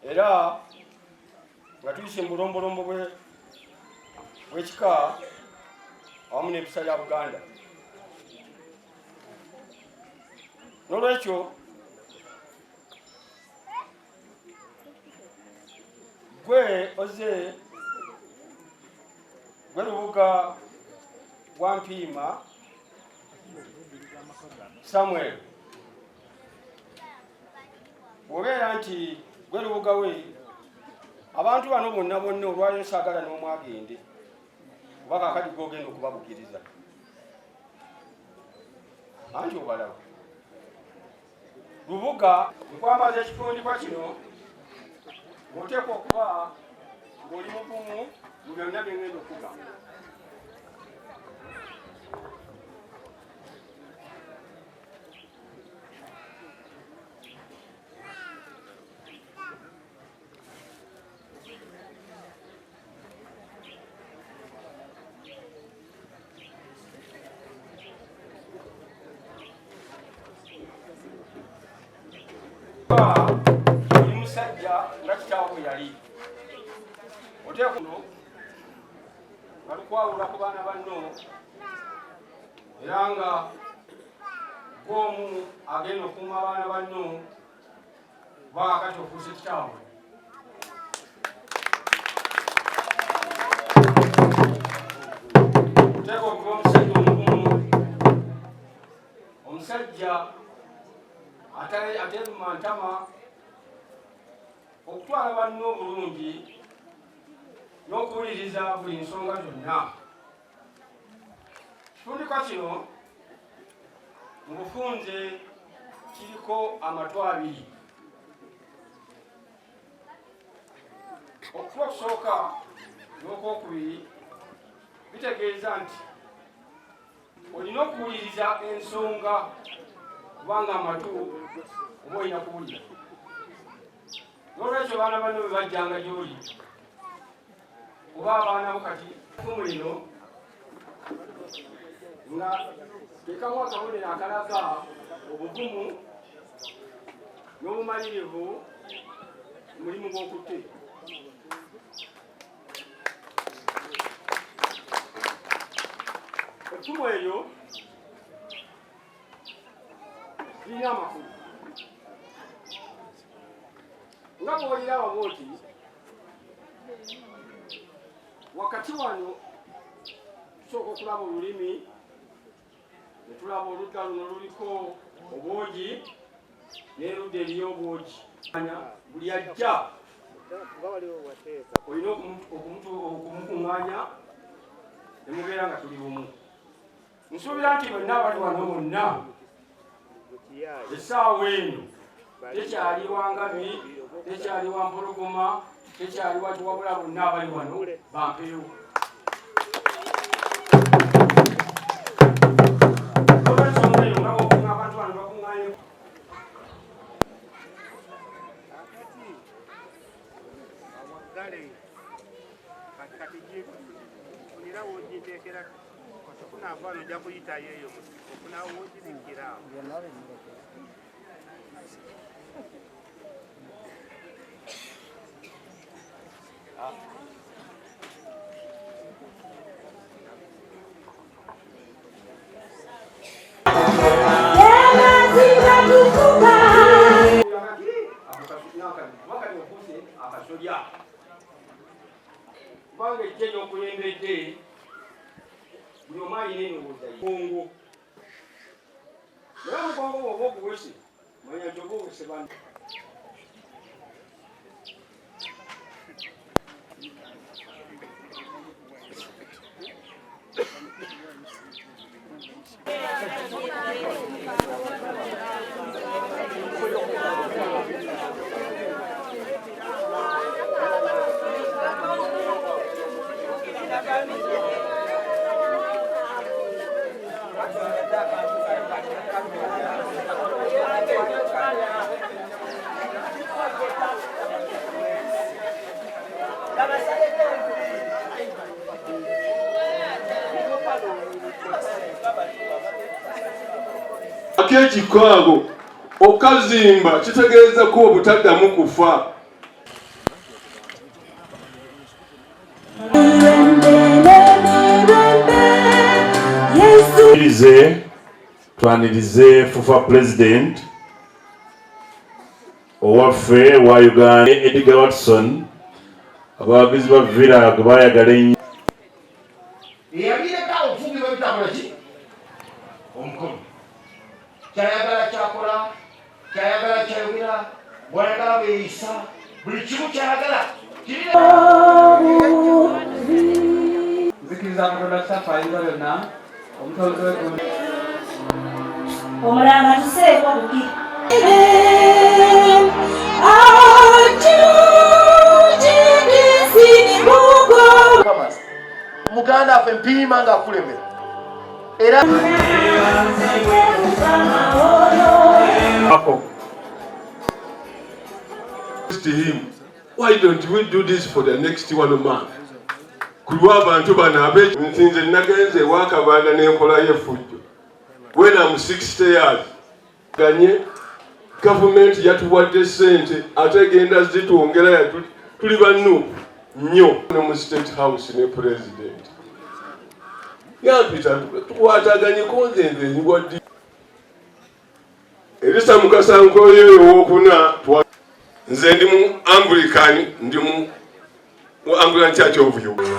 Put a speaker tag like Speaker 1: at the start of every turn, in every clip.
Speaker 1: era nga tuyise mu bulombolombo bw'ekika awamu n'empisa ya Buganda. N'olwekyo gwe oze gwe Lubuga wa Mpiima Samuel, bw'obeera nti gwe Lubuga we, abantu bano bonna olwaleero saagala n'omu agende kuba kaakati g'ogenda okubabukiriza anti obalaba. Lubuga nkwambaza ekifundikwa kino oteekwa okuba ng'oli mugumu mu byonna bye ngenda okugamba. Oli musajja nga kitaawe yali oteekwa nga lukwawula ku baana banno era nga gw'omu agenda okuuma abaana banno bakati okuusa kitaawe. Oteekwa okuba omusajja omugumu, omusajja ateeruma ntama, okutwala banno obulungi n'okuwuliriza buli nsonga zonna. Ekifundikwa kino mu bufunze kiriko amatwe abiri. Okutwa okusooka n'okwokubiri bitegeeza nti olina okuwuliriza ensonga kubanga amatu oba olina kuwulira. N'olwekyo baana banno bwe bajjanga gy'oli oba abaana bo kati fumu lino nga tekamu akabonero akalaga obugumu n'obumalirivu mu mulimu gw'okutte. Effumu eryo lirina amakulu nga bw'oliraba bw'oti wakati wano tusooka okulaba olulimi ne tulaba oludda luno luliko obwogi n'erudda eriyo obwogi. Buli ajja olina okumukuŋŋaanya ne mubeera nga tuli bumu. Nsuubira nti bonna abali wano bonna essaawa eno tekyali wa Ngabi, tekyali wa Mpologoma, tekyali wa Kiwabula, bonna abali wano bampeewo. Olw'ensonga eyo nga bw'okuŋŋa abantu bano bakuŋŋaanye kubanga ejja y'okulembedde buli omu alina endowooza y'omugongo. Naye omugongo bw'oba oguwese manya nti oba owese banno.
Speaker 2: Ekikwago okazimba kitegeeza kuba obutaddamu kufa. twanirize fufa president owaffe wa Uganda Edgar Watson abawagizi ba villa bayagala ennyo
Speaker 3: eyabireka obufugi bwebitakola ki omukono kyayagala kyakola kyayagala kyayogera bwayagala bweyisa buli kimu kyayagala
Speaker 4: zikiriza Katonda Kitaffe ayinza byonna omutolole
Speaker 5: omulanga tuseeko bukira
Speaker 3: Muganda affe Mpiima ng'akulemera era
Speaker 6: to him, why don't we do this for the next 1 month? Kulwa abantu bana abe nsinze nagenze wakabanda n'enkola y'effujjo when I'm 60 years ganye government yatuwadde sente ate genda zitwongera tuli bannu nnyo mu state house ne president yampita tukwataganye konzenze nyiwaddi Elisa Mukasankoyo owokuna nze ndi mu Anglican ndi mu Anglican Church of Uganda.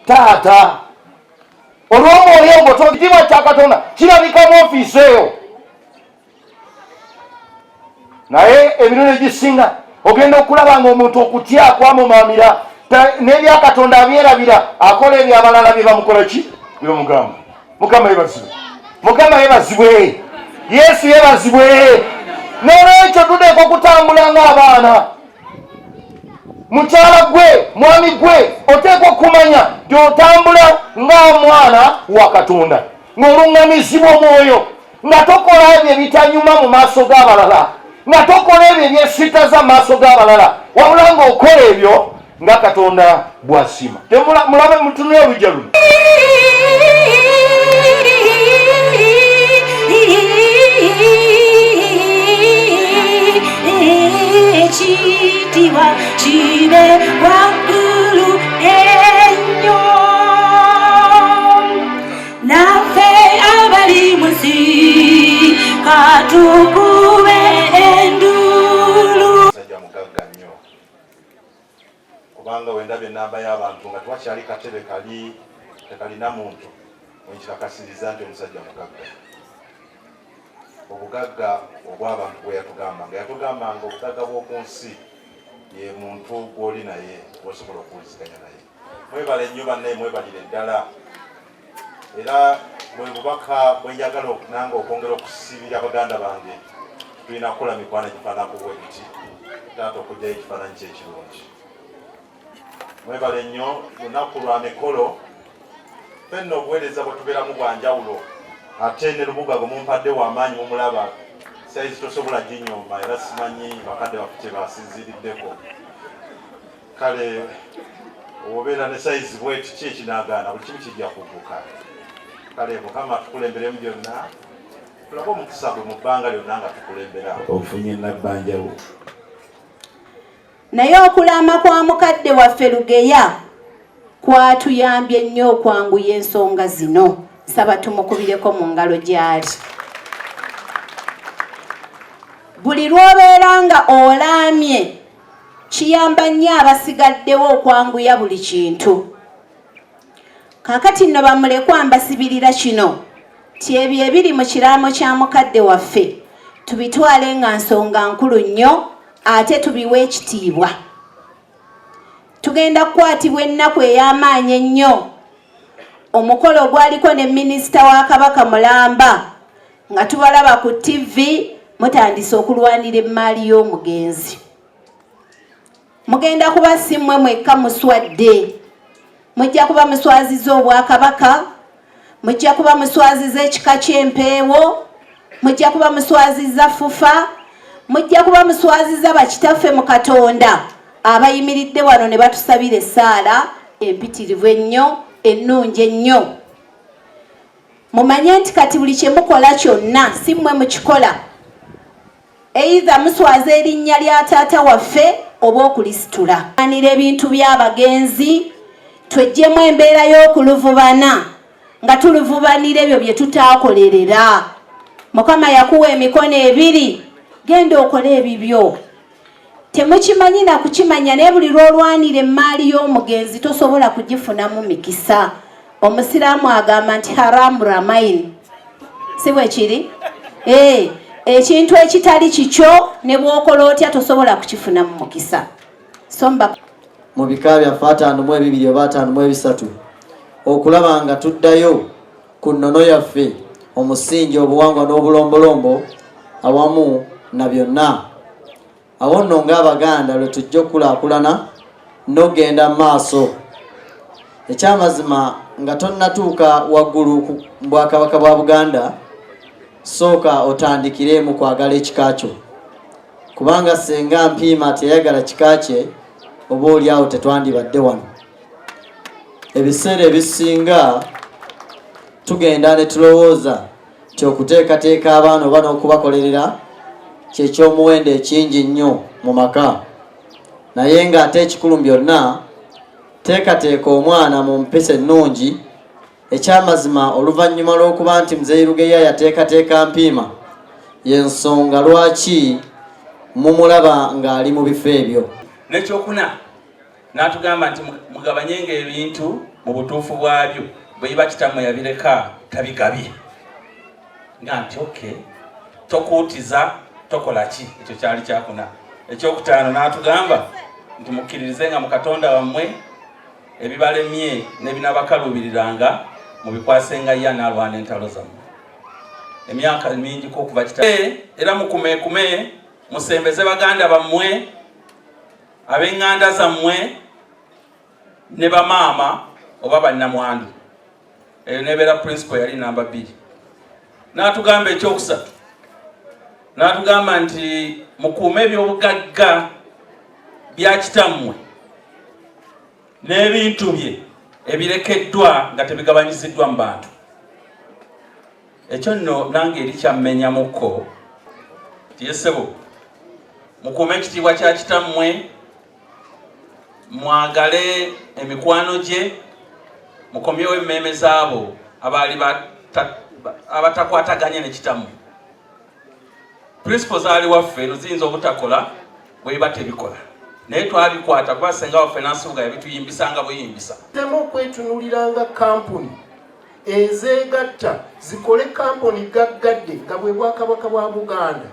Speaker 3: Tata olw'omwoyo ogwo tokitiibwa kya Katonda kirabika mu ofiisi eyo naye emirundi egisinga ogenda okulaba ng'omuntu okutya kwamumamira n'ebya Katonda abyerabira akola ebyabalala bye bamukola ki byomugamba. Mukama yebazibwe, Mukama yebazibwe, Yesu yebazibwe. N'olwekyo tuteekwa okutambula ng'abaana. Mukyala gwe mwami gwe oteekwa okumanya gy'otambula ng'omwana wa Katonda ng'oluŋŋamizibwa omwoyo nga tokola ebyo ebitanyuma mu maaso g'abalala nga tokola ebyo ebyesittaza mu maaso g'abalala wabula ng'okola ebyo nga Katonda bw'asiima. Mulabe mutunule olujja luno.
Speaker 5: Ekitiibwa kibe waggulu ennyo naffe abali mu nsi katukube enduulu.
Speaker 7: Musajja mugagga nnyo kubanga wendabye enamba y'abantu nga tewakyali katebe tekalina muntu wenkikakasiriza nti omusajja mugagga. Obugagga obw'abantu bwe yatugambanga yatugambanga obugagga bw'oku nsi ye muntu gw'oli naye bw'osobola okuwuliziganya naye. Mwebale nnyo bannaye, mwebalire ddala era bwe bubaka bwe njagala nange okwongera okusibira baganda bange tulina kukola mikwano egifaananako bwe biti taata okugyayo ekifaananyi ky'ekirungi. Mwebale nnyo lunaku lwa mikolo fenna obuweereza bwe tubeeramu bwa njawulo ate ne Lubugawe mumpadde w'amaanyi mumulaba saizi tosobola ginyomba era simanyi bakadde baffe kye basinziriddeko. Kale obeera ne saizi bweti ki ekinaagaana buli kimu kijja kugguka. Kale Mukama tukulemberemu byonna tulabe omukisa gwe mu bbanga lyonna nga tukulembera ofunye nabbanjawo.
Speaker 5: Naye okulama kwa mukadde waffe Lugeya kwatuyambye nnyo okwanguya ensonga zino. Nsaba tumukubireko mu ngalo gy'ali. Buli lw'obeera nga olaamye kiyamba nnyo abasigaddewo okwanguya buli kintu. Kaakati nno bamulekwa mbasibirira kino ti ebyo ebiri mu kiraamo kya mukadde waffe tubitwale nga nsonga nkulu nnyo ate tubiwe ekitiibwa. Tugenda kukwatibwa ennaku ey'amaanyi ennyo. Omukolo ogwaliko ne Minista wa Kabaka Mulamba nga tubalaba ku TV mutandise okulwanira Emaali y'omugenzi. mugenda kuba si mmwe mwekka muswadde. Mujja kuba muswaziza Obwakabaka, mujja kuba muswaziza ekika ky'Empeewo, mujja kuba muswaziza Fufa, mujja kuba muswaziza bakitaffe mu Katonda abayimiridde wano ne batusabira essaala empitirivu ennyo ennungi ennyo. Mumanye nti kati buli kye mukola kyonna si mmwe mukikola. Either muswaza erinnya lya taata waffe oba okulisitula. Anira ebintu by'abagenzi twejjemu embeera y'okuluvubana nga tuluvubanira ebyo bye tutaakolerera. Mukama yakuwa emikono ebiri, genda okole ebibyo. Temukimanyi na kukimanya naye buli lw'olwanira emaali y'omugenzi tosobola kugifunamu mikisa. Omusiraamu agamba nti haramu ramain. Si bwe kiri? Ekintu ekitali kikyo ne bw'okola otya tosobola kukifunamu mukisa. Somba
Speaker 8: mu bika byaffe 52 oba 53 okulaba nga tuddayo ku nnono yaffe omusingi obuwangwa n'obulombolombo awamu na byonna. Awo nno ng'Abaganda lwe tujja okukulaakulana n'ogenda mu maaso. Ekyamazima nga tonnatuuka waggulu ku Bwakabaka bwa Buganda, sooka otandikire mu kwagala ekika kyo, kubanga senga Mpiima teyagala kika kye oba oliawo tetwandibadde wano. Ebiseera ebisinga tugenda ne tulowooza nti okuteekateeka abaana oba n'okubakolerera kyekyomuwendo ekingi nnyo mu maka, naye ng'ate ekikulu byonna teekateeka omwana mu mpisa ennungi. Ekyamazima oluvanyuma lw'okuba nti Muzeeyi Lugeya yateekateeka Mpiima y'ensonga lwaki mumulaba ng'ali mu bifo ebyo.
Speaker 9: Nekyokuna n'atugamba nti mugabanyenga ebintu mu butuufu bwabyo, bwe biba kitammwe yabireka tabigabye. Nga nti okay, tokuutiza tokola ki? Ekyo kyali kyakuna. Ekyokutaano n'atugamba nti mukkiririzenga mu Katonda wammwe, ebibalemye ne binabakaluubiriranga mubikwasenga ye n'alwana entalo zammwe. Emyaka mingi ko okuva kitammwe, era mukumeekume musembeze baganda bammwe, ab'enganda zammwe ne bamaama oba bannamwandu. Eyo nebeera principle yali namba 2. N'atugamba ekyokusatu, n'atugamba nti mukuume eby'obugagga bya kitammwe n'ebintu bye ebirekeddwa nga tebigabanyiziddwa mu bantu. Ekyo nno nange eri kyammenyamuko tiyesebo, mukuume ekitiibwa kya kitammwe, mwagale emikwano gye, mukomyewo emmeeme zaabo abaali abatakwataganye ne kitammwe. Principles ali waffe eno ziyinza obutakola bwe biba tebikola, naye twabikwata kuba senga waffe n'asuuga yabituyimbisanga buyimbisa.
Speaker 3: Temu okwetunuliranga kampuni ezeegatta zikole kampuni gaggadde nga bwe Bwakabaka bwa Buganda,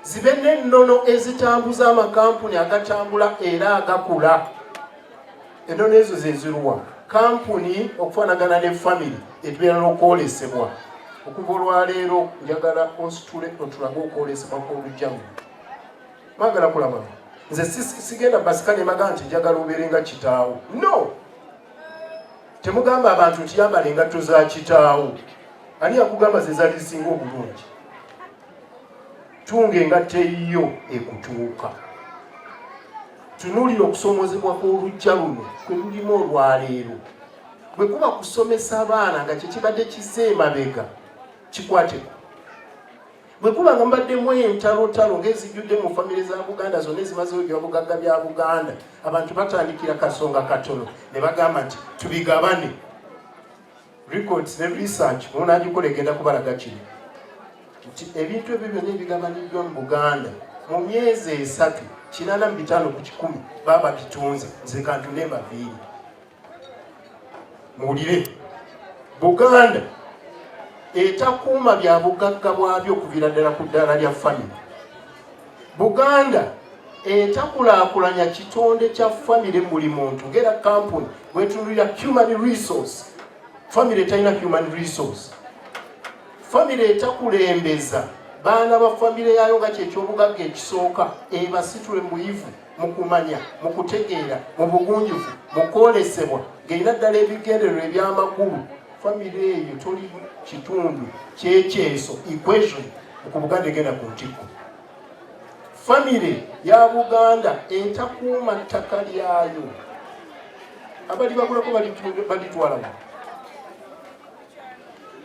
Speaker 3: zibe n'ennono ezitambuza amakampuni agatambula era agakula. Ennono ezo ze ziruwa kampuni okufaanagana ne family etubeera n'okwolesebwa. Okuva olwaleero njagala ositule otulaga okwolesebwa kw'olujjamu. Mwagala kulaba nze sigenda basika ne maga nti njagala obeere nga kitaawo. No, temugamba abantu nti yambala engatto za kitaawo. Ani yakugamba ze zali zisinga obulungi? Tunga engatto eyiyo ekutuuka. Tunuulira okusomozebwa kw'olujja luno kwe lulimu olwaleero. Bwe kuba kusomesa abaana nga kyekibadde kisse emabega kikwateko. Bwe kuba nga mbaddemu entalotalo ng'ezijjudde mu famire za Buganda zonna ezimazeyo ebyobugagga bya Buganda, abantu batandikira kasonga katono ne bagamba nti tubigabane. Records ne research munaagikola egenda kubalaga kino nti ebintu ebyo byonna ebigabaniddwa mu Buganda mu myezi 3 850 ku 100 baba bitunze. Nze kantu ne baviiri muwulire, Buganda etakuuma bya bugagga bwabyo okuviira ddala ku ddaala lya famire. Buganda etakulaakulanya kitonde kya famire buli muntu ng'era kampuni bwetunulira human resource. Famire talina human resource. Famire etakulembeza
Speaker 10: baana ba famire yayo nga kyekyobugagga ekisooka ebasitule muyivu mu kumanya, mu kutegeera, mu bugunjufu, mu kwolesebwa, ng'erina ddala ebigendererwa eby'amakulu. Famire eyo toli kitundu kyekyeso equation ku Buganda egenda ku ntikko. Famire ya Buganda entakuuma ttaka lyayo abali bagulako balitwala